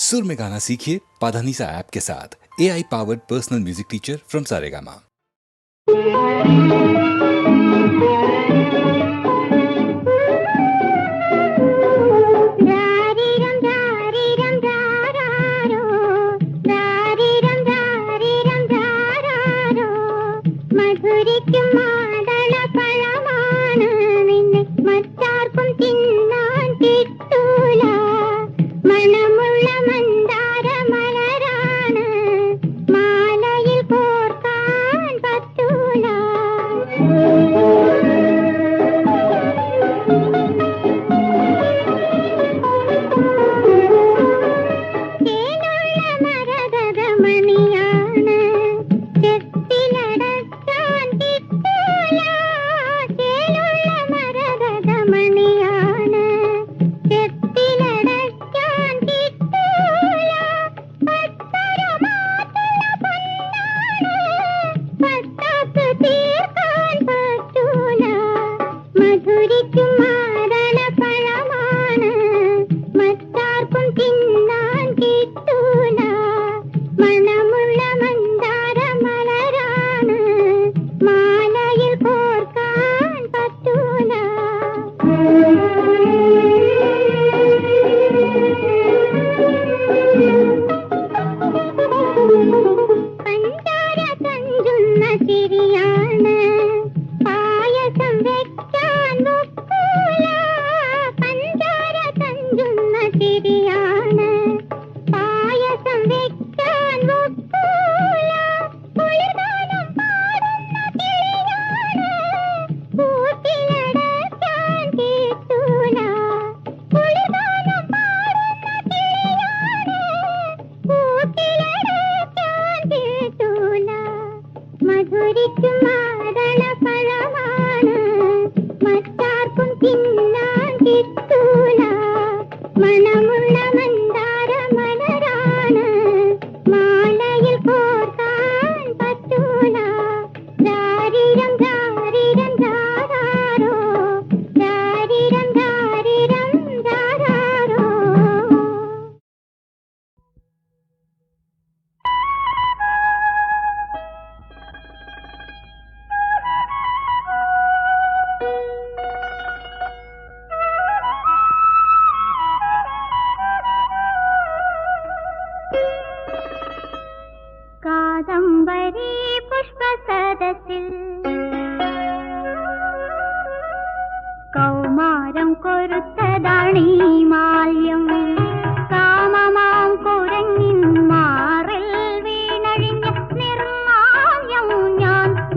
सुर में गाना सीखिए पाधानीसा ऐप के साथ। AI powered personal music teacher from Saregama.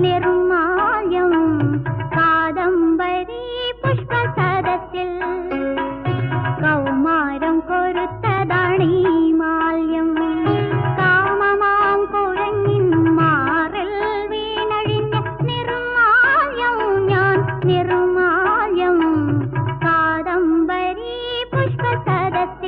നിർമാല്യം കാദംബരി പുഷ്പസദസ്സിൽ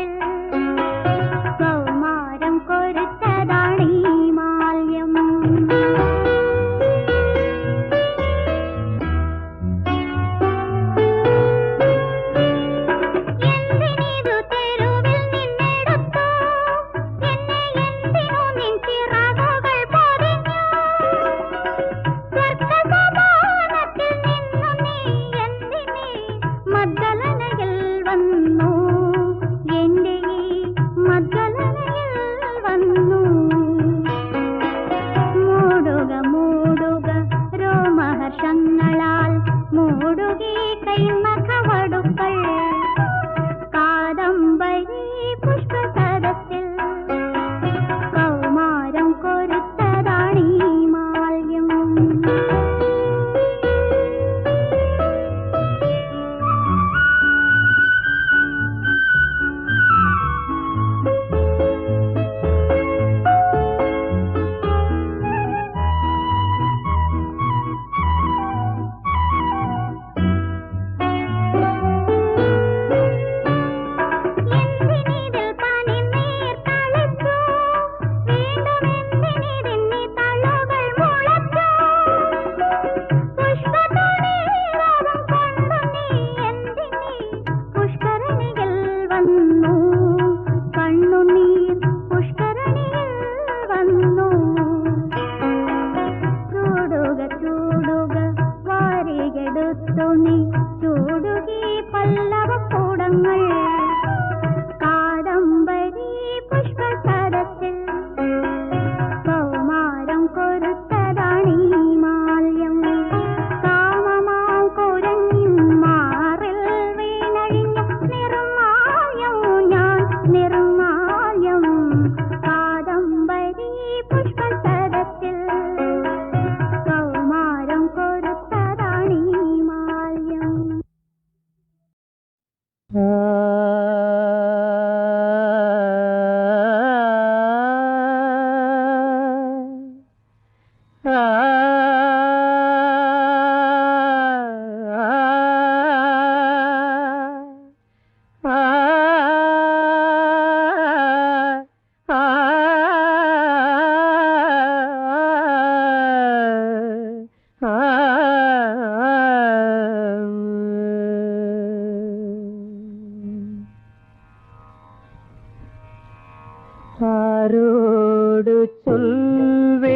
ആരോട് ചൊൽവേനേ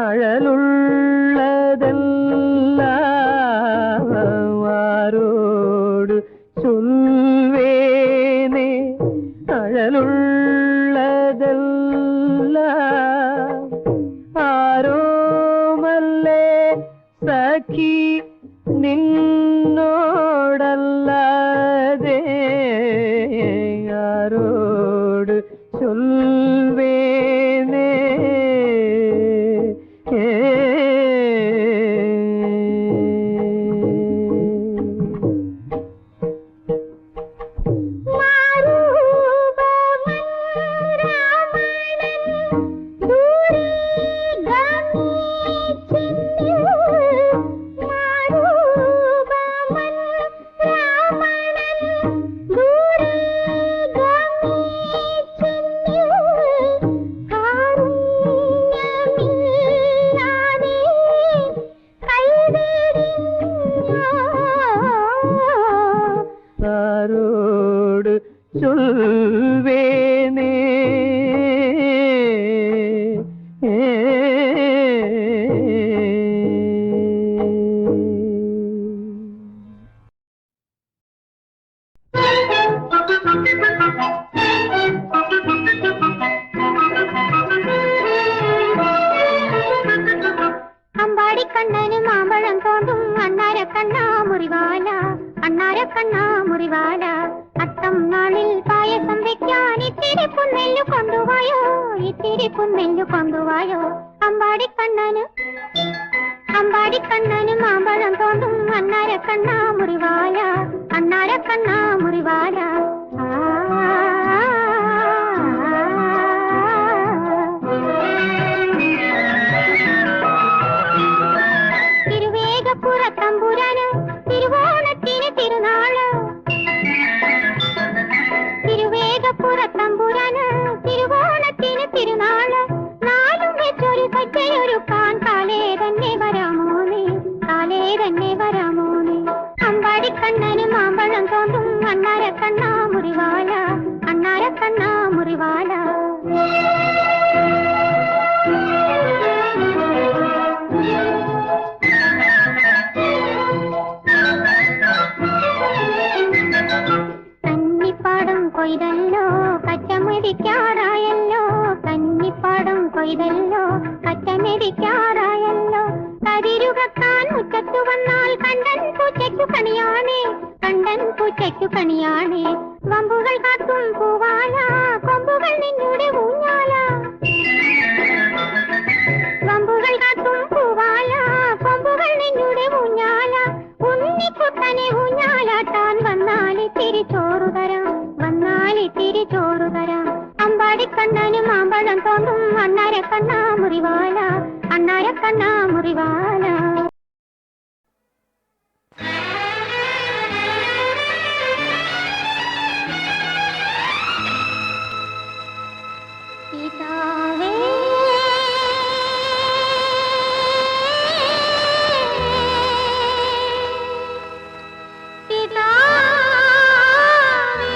അഴലുള്ളതെല്ലാം ആരോട് ചൊൽവേനേ അഴലുള്ളതെല്ലാം ആരോമല്ലേ സഖി നിന്നോടല്ലാതെ ആരോട് ചൊൽവേനേ ആരോട് ചൊൽവേനേ അമ്പാടിക്കണ്ണനും മാമ്പഴം തോണ്ടും അണ്ണാരക്കണ്ണാ മുറിവാല അണ്ണാരക്കണ്ണാ മുറിവാല അത്തം നാളിൽ പായസം വെക്കാൻ ഇത്തിരി പുന്നെല്ലു കൊണ്ടുവായോ ഇത്തിരി പുന്നെല്ലു കൊണ്ടുവായോ അമ്പാടിക്കണ്ണനും മാമ്പഴം തോണ്ടും അണ്ണാരക്കണ്ണാ മുറിവാല അണ്ണാരക്കണ്ണാ മുറിവാല തിരുവേഗപ്പുറത്തമ്പുരാന് തിരുവോണത്തിന് തിരുനാള് തിരുവേഗപ്പുറത്തമ്പുരാന് തിരുവോണത്തിന് തിരുനാള് നാലും വെച്ചൊരു സജ്ജയൊരുക്കാൻ കാലേ തന്നെ വരാമോനെ കാലേ തന്നെ വരാമോനെ അമ്പാടിക്കണ്ണനും മാമ്പഴം തോണ്ടും അണ്ണാരക്കണ്ണാ മുറിവാല അണ്ണാരക്കണ്ണാ മുറിവാല കന്നിപ്പാടം കൊയ്തല്ലോ കച്ചമെതിക്കാറായല്ലോ കന്നിപ്പാടം കൊയ്തല്ലോ കച്ചമെതിക്കാറായല്ലോ കരിരുകക്കാൻ മുറ്റത്തു വന്നാൽ കണ്ടൻ പൂച്ചയ്ക്കു കണിയാണേ കണ്ടൻ പൂച്ചയ്ക്കു കണിയാണേ വമ്പുകൾ കാത്തും പൂവാല കൊമ്പുകൾ നിന്നുടെ ഊഞ്ഞാല വമ്പുകൾ കാത്തും പൂവാല കൊമ്പുകൾ നിന്നുടെ ഊഞ്ഞാല ഉണ്ണിക്കുട്ടനെ ഊഞ്ഞാലാട്ടാൻ വന്നാലി തിരിച്ചോറു തരാം വന്നാലി തിരിച്ചോറു തരാം അമ്പാടിക്കണ്ണനും മാമ്പഴം തോണ്ടും അണ്ണാരക്കണ്ണാ മുറിവാല അണ്ണാരക്കണ്ണാ മുറിവാല പിതാവേ പിതാവേ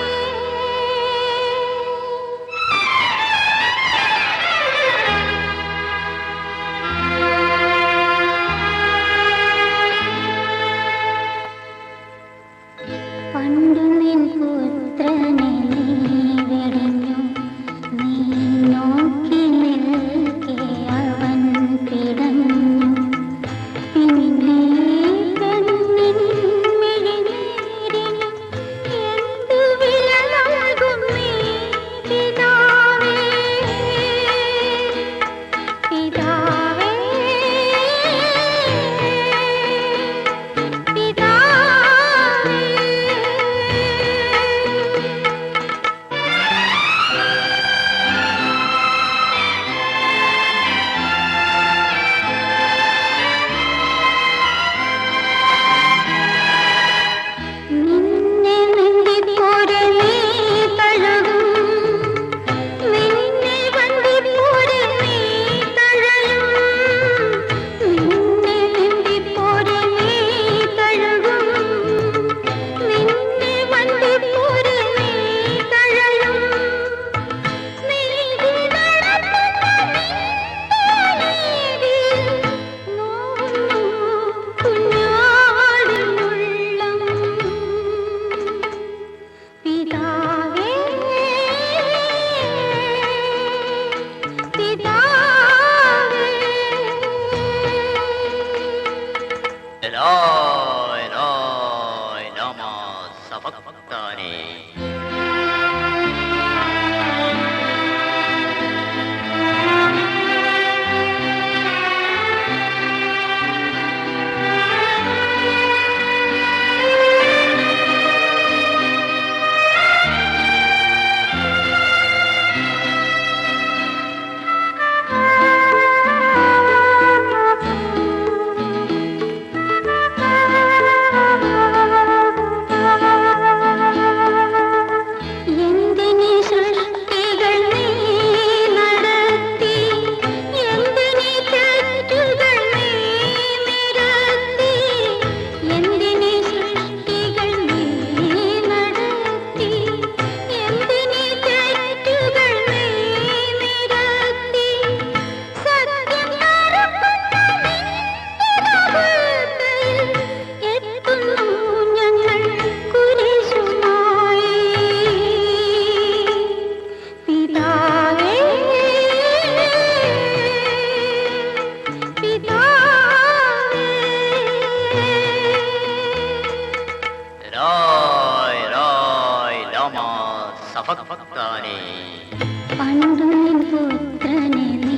പണ്ടു നിൻ പുത്രനെ നീ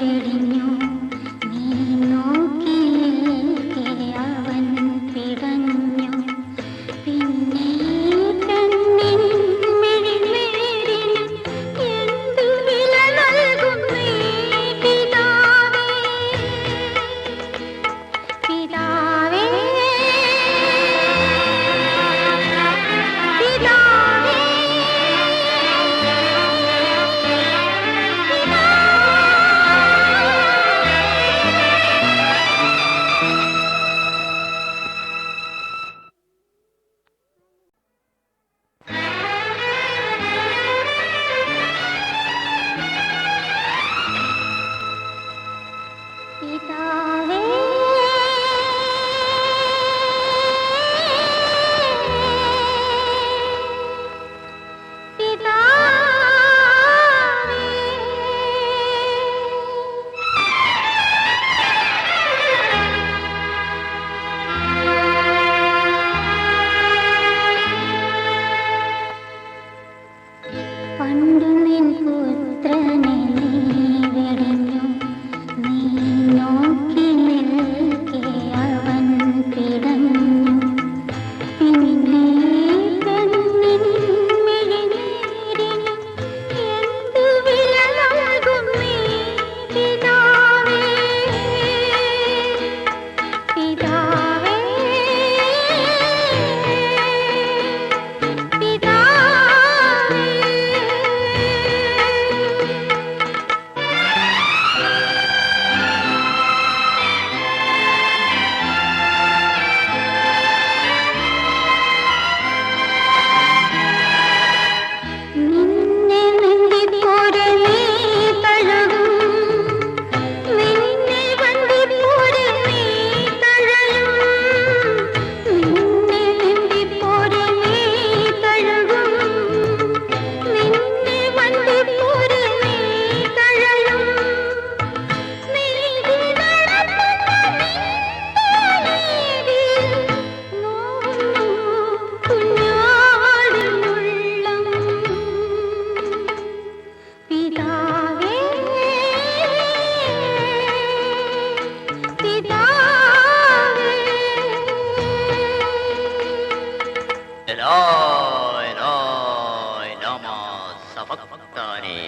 വെടിഞ്ഞു, നീ നോക്കി നിൽക്കെ അവൻ പിടഞ്ഞു. പിന്നെ കണ്ണിൻ മിഴിനീരിന് എന്തു വില നൽകും നീ പിതാവേ, പിതാവേ, പിതാവേ. പിതാവേ, പണ്ടു നിൻ പുത്രനെ നീ വെടിഞ്ഞു, നീ നോക്കി നിൽക്കെ അവൻ പിടഞ്ഞു. പിന്നെ കണ്ണിൻ മിഴിനീരിന് എന്തു വില നൽകും നീ പിതാവേ, പിതാവേ, പിതാവേ. നിന്നെ നെഞ്ചിപ്പോടെ നീ തഴുകും, നിന്നെ വന്ദിപ്പോടെ നീ തഴലും, നിന്നെ നെഞ്ചിപ്പോടെ നീ തഴുകും, നിന്നെ വന്ദിപ്പോടെ നീ തഴലും. നീതി നടത്തുന്ന നിൻ നോവുന്നു കുഞ്ഞാടിനുള്ളം. പിതാവേ, പിതാവേ. إلهي إلهي لما سبقتني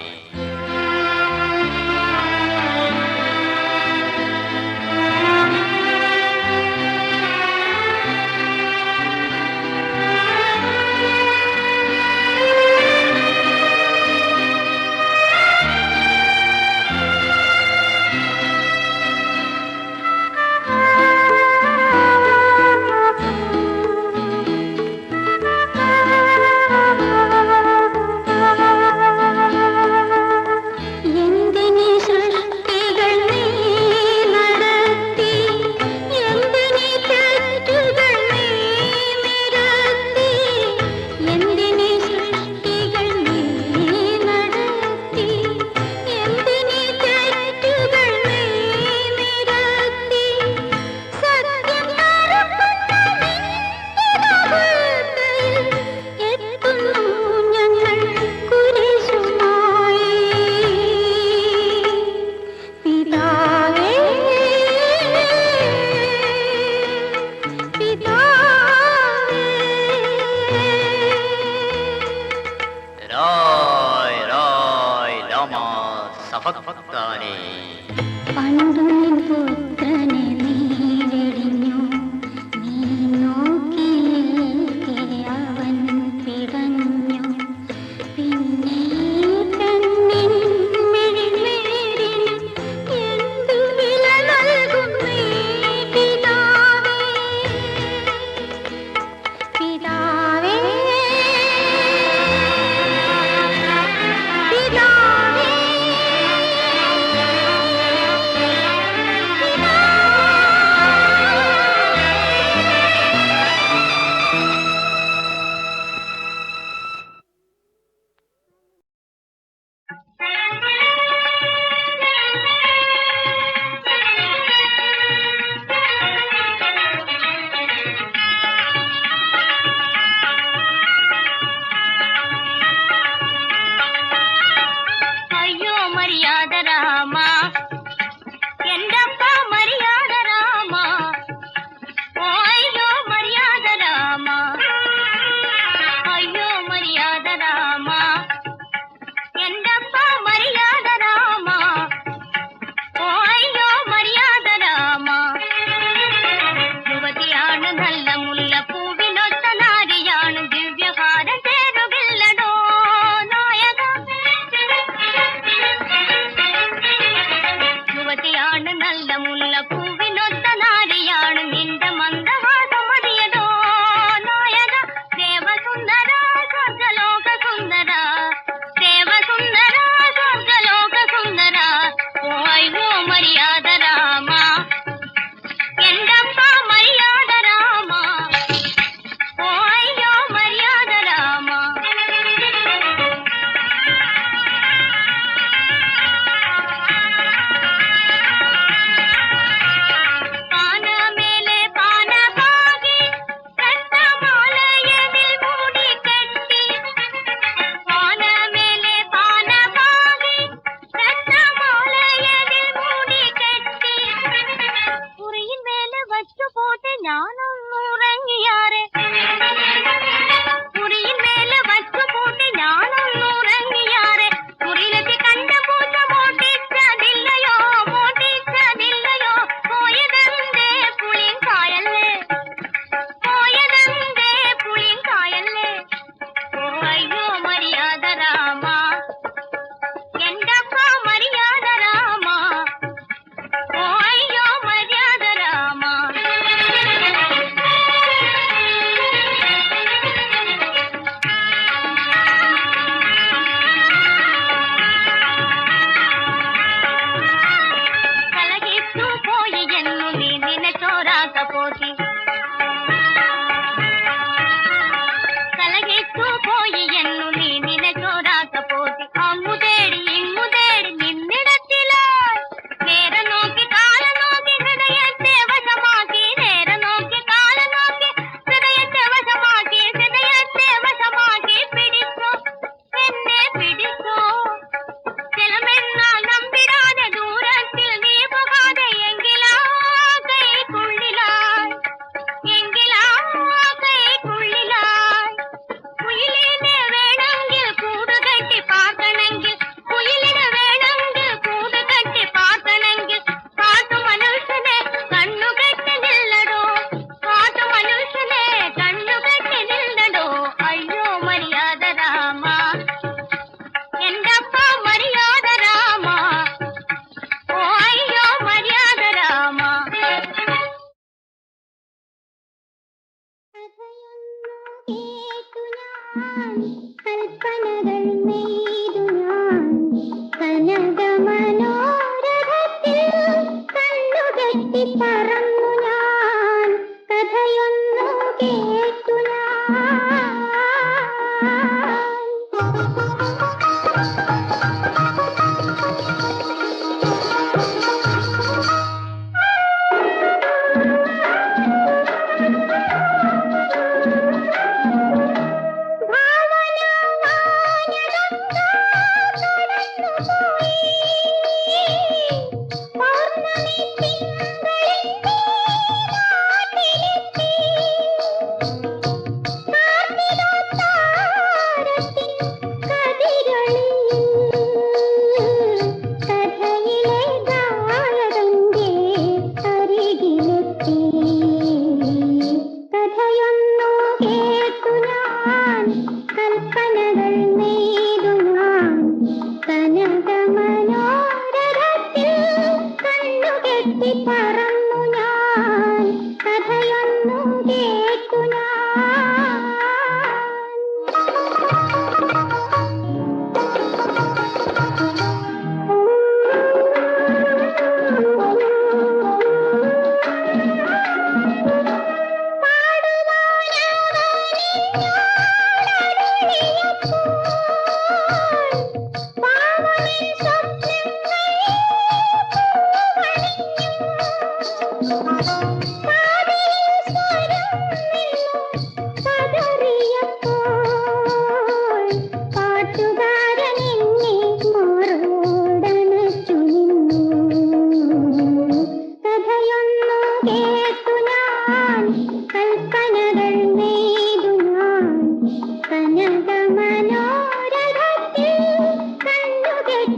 എന്തിനീ സൃഷ്ടികൾ നീ നടത്തി, എന്തിനീ തെറ്റുകൾ നീ നിരത്തി, എന്തിനീ സൃഷ്ടികൾ നീ നടത്തി, എന്തിനീ തെറ്റുകൾ നീ നിരത്തി. സത്യം നടത്തുന്ന നിൻ എത്തുന്നു ഞങ്ങൾ കുരിശുമായി. പിതാവേ, പിതാവേ. إلهي إلهي لما سبقتني പണ്ടു നിൻ പുത്രനെ നീ വെടിഞ്ഞു, നീ നോക്കി നിൽക്കെ അവൻ പിടഞ്ഞു. പിന്നെ കണ്ണിൻ മിഴിനീരിന് എന്തു വില നൽകും നീ പിതാവേ, പിതാവേ, പിതാവേ.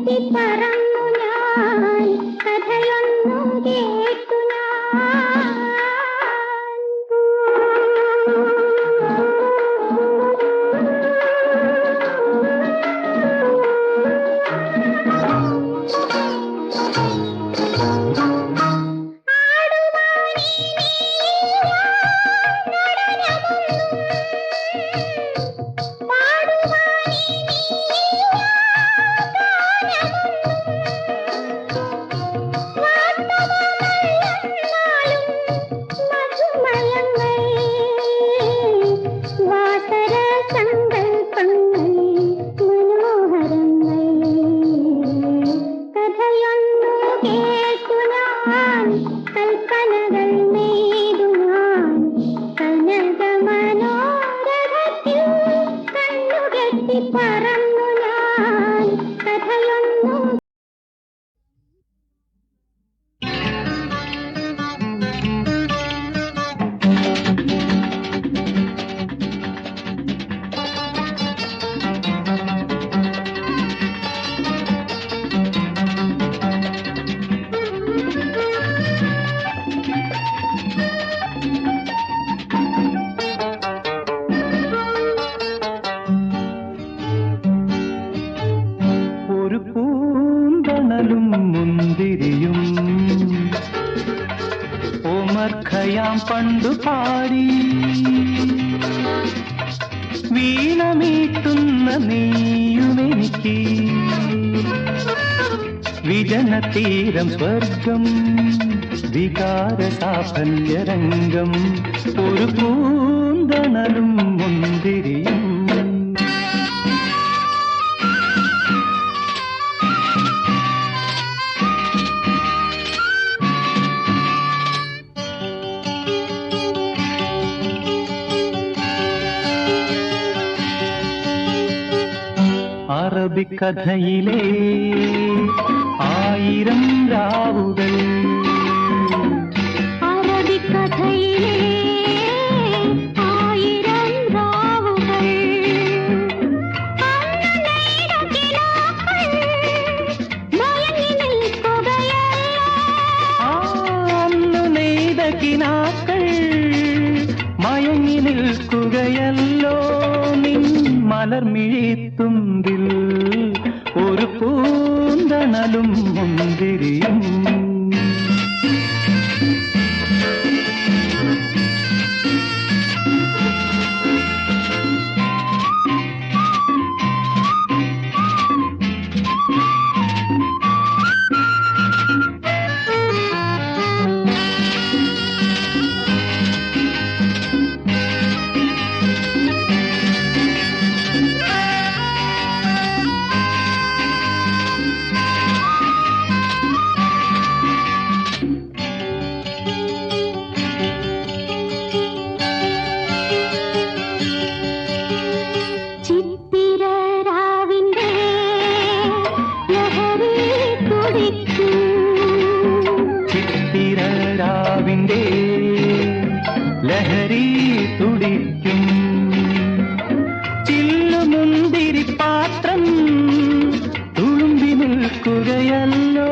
കെട്ടി പറന്നു ഞാൻ കഥയൊന്നു കേട്ടു പണ്ടു പാടി വീണമീട്ടുന്ന നീയുമെനിക്ക് വിജനതീരം സ്വർഗം വികാര സാഫല്യരംഗം ഒരു പൂന്തണലും മുന്തിരിയും അറബിക്കഥയിലെ ആയിരം രാവുകൾ അറബിക്കഥയിലെ ആയിരം രാവുകൾ അന്നു നെയ്ത കിനാക്കൾ മയങ്ങി നിൽക്കുകയല്ലോ നിൻ മലർമിഴിത്തുമ്പിൽ ഒരു പൂന്തണലും മുന്തിരിയും ലഹരി തുടിക്കും ചില്ലുമുന്തിരി പാത്രം തുളുമ്പി നിൽക്കുകയല്ലോ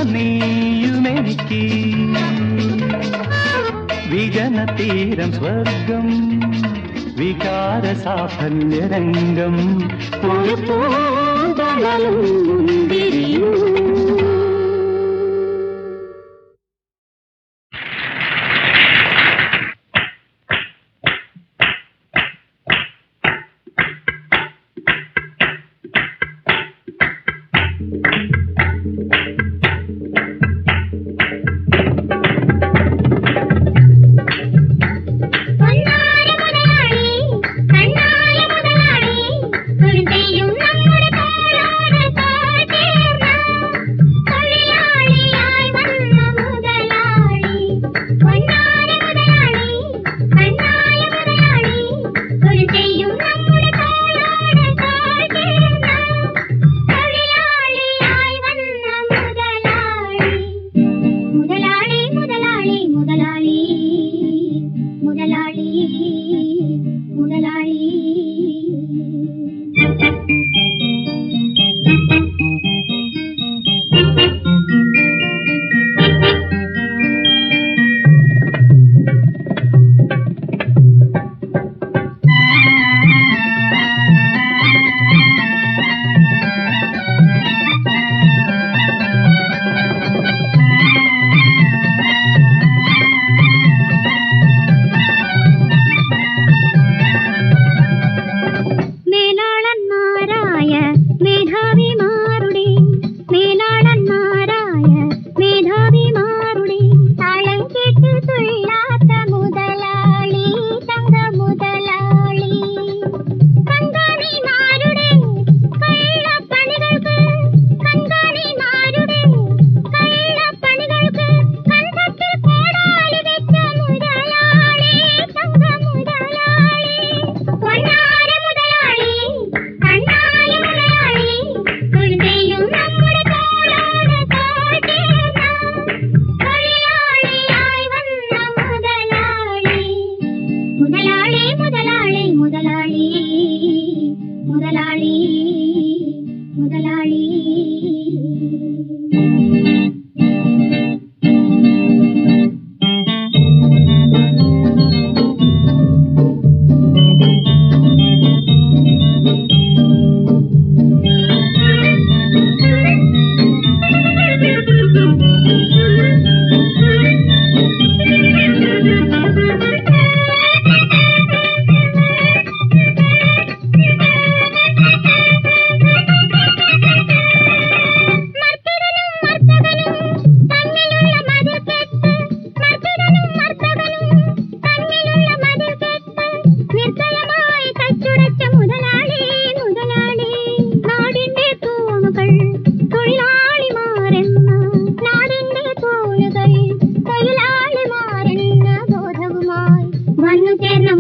നീയുമെനിക്ക് വിജനതീരം സ്വർഗം വികാര സാഫല്യരംഗം ഒരു പൂന്തണലും മുന്തിരിയും നമ്മുടെ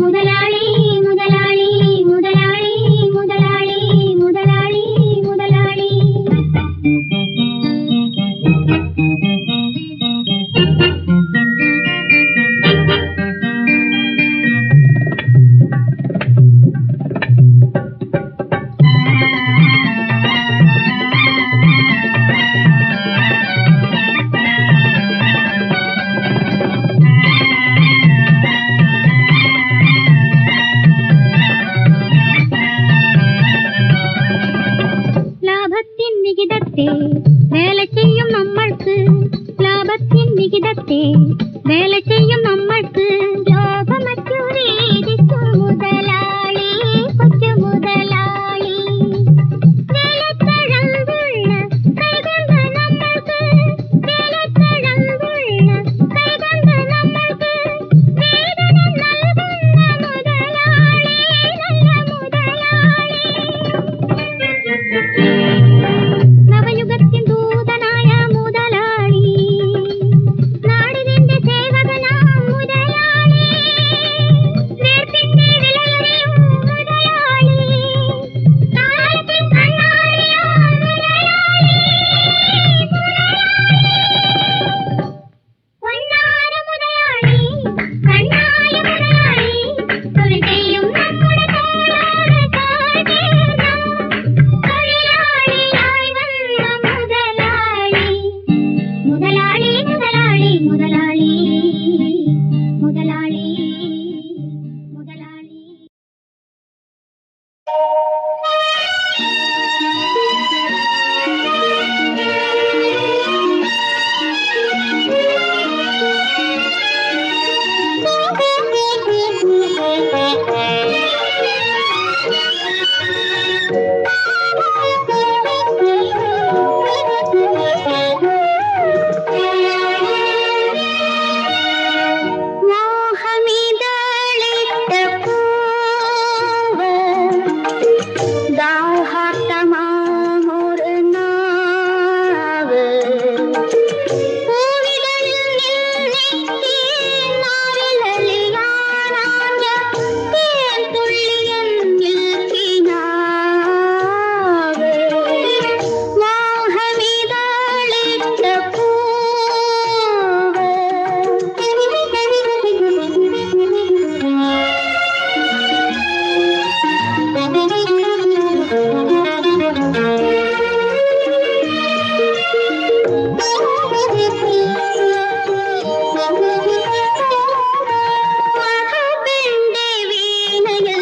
മുതലാളി മുതലാളി മുതലാളി മുതലാളി മുതലാളി മുതലാളി വേല ചെയ്യും നമ്മൾക്ക് ലാഭത്തിൻ വിഹിതത്തെ വേല ചെയ്യും നമ്മൾക്ക് ലോകമറ്റു രീതിക്കും മുതലാളി കൊച്ചു മുതലാളി വേലത്തഴമ്പുള്ള കൈകണ്ട നമ്മൾക്ക് വേലത്തഴമ്പുള്ള കൈകണ്ട നമ്മൾക്ക് വേദന നൽകുന്ന മുതലാളി നല്ല മുതലാളി നവയുഗത്തിൻ ദൂതനായ മുതലാളി നാടിന്റെ സേവകനാം മുതലാളി നേർപ്പിന്റെ വിലയറിയും മുതലാളി കാലത്തിൻ കണ്ണാടിയാം പൊന്നാര മുതലാളി കണ്ണായ മുതലാളി തൊഴിൽ ചെയ്യും നമ്മുടെ തോളോട് തോൾ ചേർന്ന തൊഴിലാളിയായി വന്ന മുതലാളി മുതലാളി മുതലാളി മുതലാളി മുതലാളി മോഹമിതളിട്ട പൂവ് ദാഹാർത്തമാമൊരു നാവ് പൂവിതളിൽ നിന്നെത്തി നാവിലലിയാനാഞ്ഞ തേൻ തുള്ളിയെന്നിൽ കിനാവ് മോഹമിതളിട്ട മധുവിന്റെ വീണയിൽ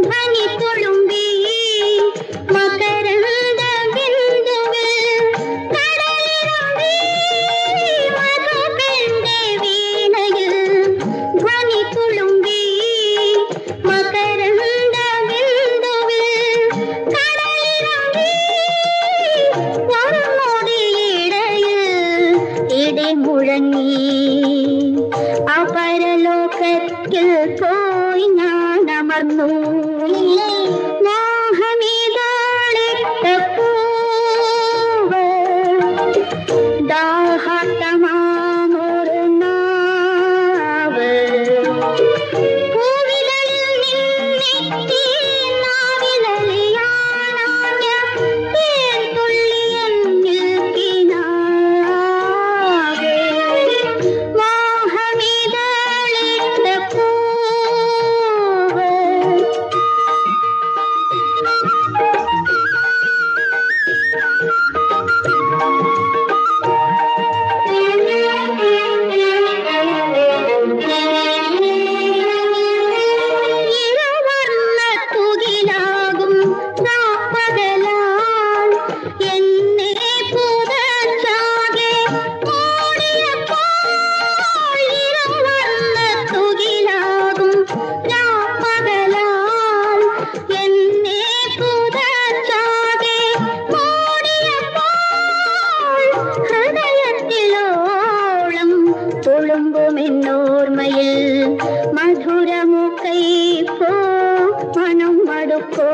ധ്വനി തുളുമ്പി മകരന്ദ ബിന്ദുവിൽ കടലിറങ്ങി മധുവിന്റെ വീണയിൽ ധ്വനി തുളുമ്പി മകരന്ദ ബിന്ദുവിൽ കടലിറങ്ങി ഒരു നൊടിയിടയിൽ ഇടി മുഴങ്ങി അപരലോകത്തിൽ പോയി ഞാൻ അമർന്നു മോഹമിതളിട്ട പൂവ് ദാഹാർത്തമാമൊരു നാവ് പൂവിതളിൽ നിന്നെത്തി നാവിലലിയാനാഞ്ഞ തേൻ തുള്ളിയെന്നിൽ കിനാവ് മോഹമിതളിട്ട പൂവ് ഇരുവർണ്ണ തുകിലാകും രാപ്പകലാൽ എന്നെ പുതച്ചാകെ മൂടിയപ്പോൾ ഇരുവർണ്ണ തുകിലാകും രാപ്പകലാൽ എന്നെ പുതച്ചാകെ മൂടിയപ്പോൾ ഹൃദയത്തിലോളം തുളുമ്പുമെന്നോർമ്മയിൽ മധുരമുക്കൈ പോ മനം മടുക്കോ